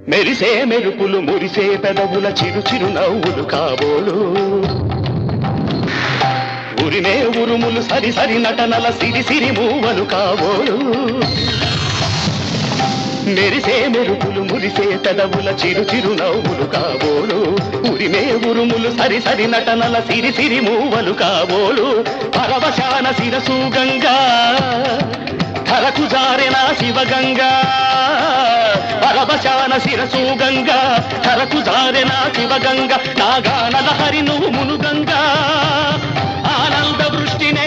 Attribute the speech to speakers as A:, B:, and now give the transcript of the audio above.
A: మెరిసే మెరుపులు మురిసే పెదవుల చిరు చిరు నవ్వులు కాబోలు ఉరిమే ఉరుములు సరి సరి నటనల సిరి సిరి మూవలు కాబోలు మెరిసే మెరుపులు మురిసే పెదవుల చిరు చిరు నవ్వులు కాబోలు ఉరిమే ఉరుములు సరి సరి నటనల సిరి సిరి మూవలు కాబోలు పరవశాన శిరసు గంగా ధరకు జారెన శివగంగా పరవశాన శిరసు గంగా ధరకు జారెన శివగంగా నాగానల హరి నువ్వు మునుగంగా ఆనంద వృష్టినే